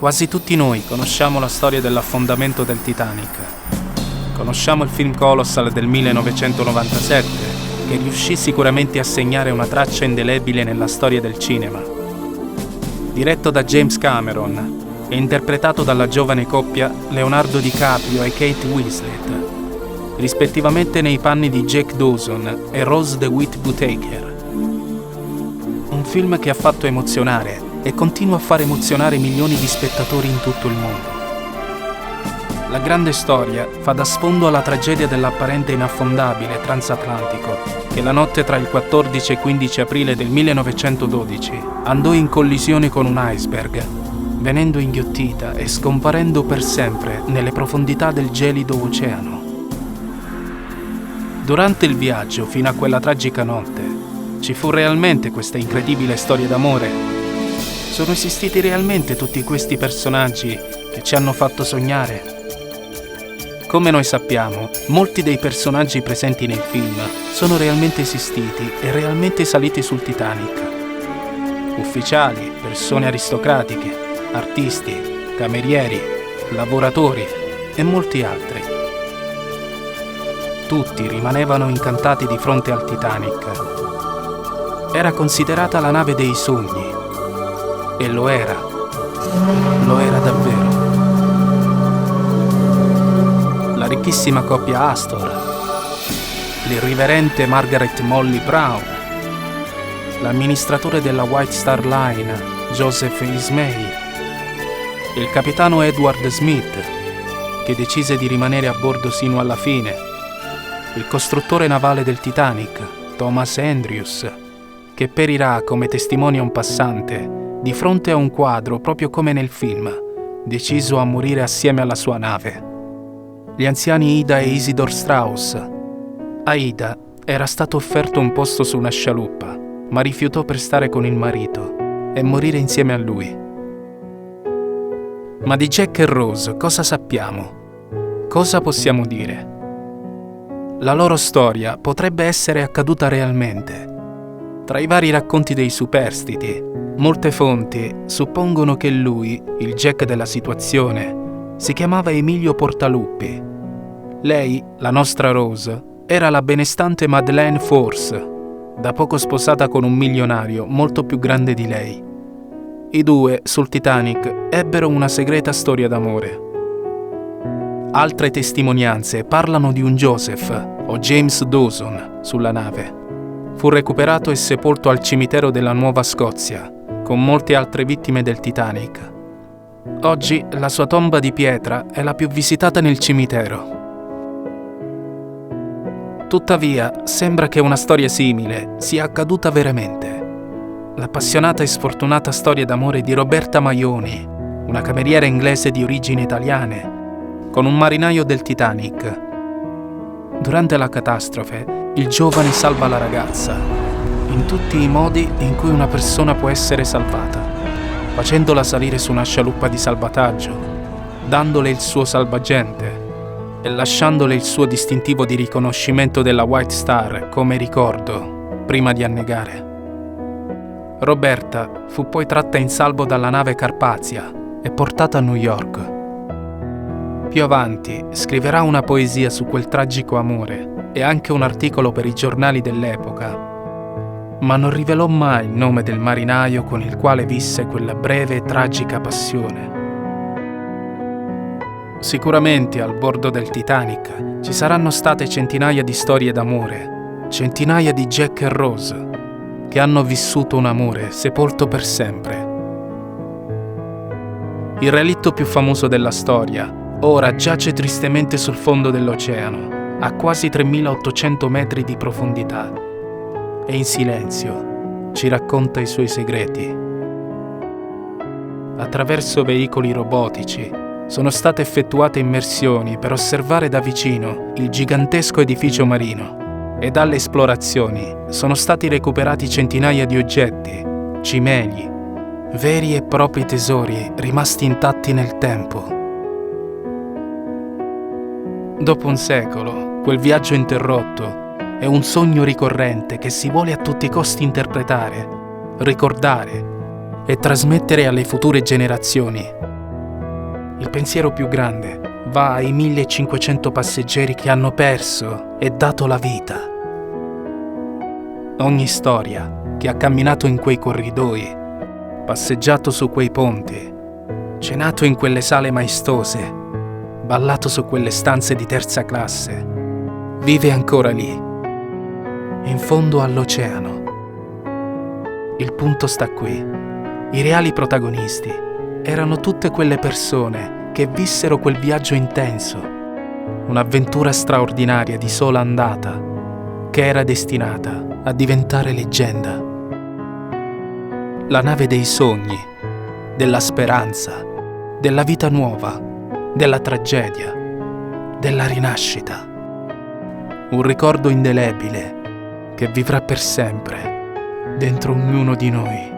Quasi tutti noi conosciamo la storia dell'affondamento del Titanic. Conosciamo il film Colossal del 1997, che riuscì sicuramente a segnare una traccia indelebile nella storia del cinema. Diretto da James Cameron e interpretato dalla giovane coppia Leonardo DiCaprio e Kate Winslet, rispettivamente nei panni di Jack Dawson e Rose DeWitt Whittaker. Un film che ha fatto emozionare e continua a far emozionare milioni di spettatori in tutto il mondo. La grande storia fa da sfondo alla tragedia dell'apparente inaffondabile transatlantico che la notte tra il 14 e 15 aprile del 1912 andò in collisione con un iceberg, venendo inghiottita e scomparendo per sempre nelle profondità del gelido oceano. Durante il viaggio fino a quella tragica notte ci fu realmente questa incredibile storia d'amore? Sono esistiti realmente tutti questi personaggi che ci hanno fatto sognare? Come noi sappiamo, molti dei personaggi presenti nel film sono realmente esistiti e realmente saliti sul Titanic. Ufficiali, persone aristocratiche, artisti, camerieri, lavoratori e molti altri. Tutti rimanevano incantati di fronte al Titanic. Era considerata la nave dei sogni. E lo era davvero. La ricchissima coppia Astor, l'irriverente Margaret Molly Brown, l'amministratore della White Star Line Joseph Ismay, il capitano Edward Smith, che decise di rimanere a bordo sino alla fine, il costruttore navale del Titanic Thomas Andrews, che perirà come testimone un passante di fronte a un quadro proprio come nel film, deciso a morire assieme alla sua nave. Gli anziani Ida e Isidor Strauss. A Ida era stato offerto un posto su una scialuppa, ma rifiutò per stare con il marito e morire insieme a lui. Ma di Jack e Rose cosa sappiamo? Cosa possiamo dire? La loro storia potrebbe essere accaduta realmente. Tra i vari racconti dei superstiti, molte fonti suppongono che lui, il Jack della situazione, si chiamava Emilio Portaluppi. Lei, la nostra Rose, era la benestante Madeleine Force, da poco sposata con un milionario molto più grande di lei. I due, sul Titanic, ebbero una segreta storia d'amore. Altre testimonianze parlano di un Joseph o James Dawson sulla nave. Fu recuperato e sepolto al cimitero della Nuova Scozia, con molte altre vittime del Titanic. Oggi la sua tomba di pietra è la più visitata nel cimitero. Tuttavia, sembra che una storia simile sia accaduta veramente. L'appassionata e sfortunata storia d'amore di Roberta Maioni, una cameriera inglese di origini italiane, con un marinaio del Titanic. Durante la catastrofe, il giovane salva la ragazza, in tutti i modi in cui una persona può essere salvata, facendola salire su una scialuppa di salvataggio, dandole il suo salvagente e lasciandole il suo distintivo di riconoscimento della White Star come ricordo, prima di annegare. Roberta fu poi tratta in salvo dalla nave Carpathia e portata a New York. Più avanti scriverà una poesia su quel tragico amore e anche un articolo per i giornali dell'epoca, ma non rivelò mai il nome del marinaio con il quale visse quella breve e tragica passione. Sicuramente al bordo del Titanic ci saranno state centinaia di storie d'amore, centinaia di Jack e Rose, che hanno vissuto un amore sepolto per sempre. Il relitto più famoso della storia ora giace tristemente sul fondo dell'oceano, a quasi 3.800 metri di profondità, e in silenzio ci racconta i suoi segreti. Attraverso veicoli robotici sono state effettuate immersioni per osservare da vicino il gigantesco edificio marino e dalle esplorazioni sono stati recuperati centinaia di oggetti, cimeli, veri e propri tesori rimasti intatti nel tempo. Dopo un secolo, quel viaggio interrotto è un sogno ricorrente che si vuole a tutti i costi interpretare, ricordare e trasmettere alle future generazioni. Il pensiero più grande va ai 1500 passeggeri che hanno perso e dato la vita. Ogni storia che ha camminato in quei corridoi, passeggiato su quei ponti, cenato in quelle sale maestose, ballato su quelle stanze di terza classe, vive ancora lì, in fondo all'oceano. Il punto sta qui. I reali protagonisti erano tutte quelle persone che vissero quel viaggio intenso, un'avventura straordinaria di sola andata, che era destinata a diventare leggenda. La nave dei sogni, della speranza, della vita nuova, della tragedia, della rinascita. Un ricordo indelebile che vivrà per sempre dentro ognuno di noi.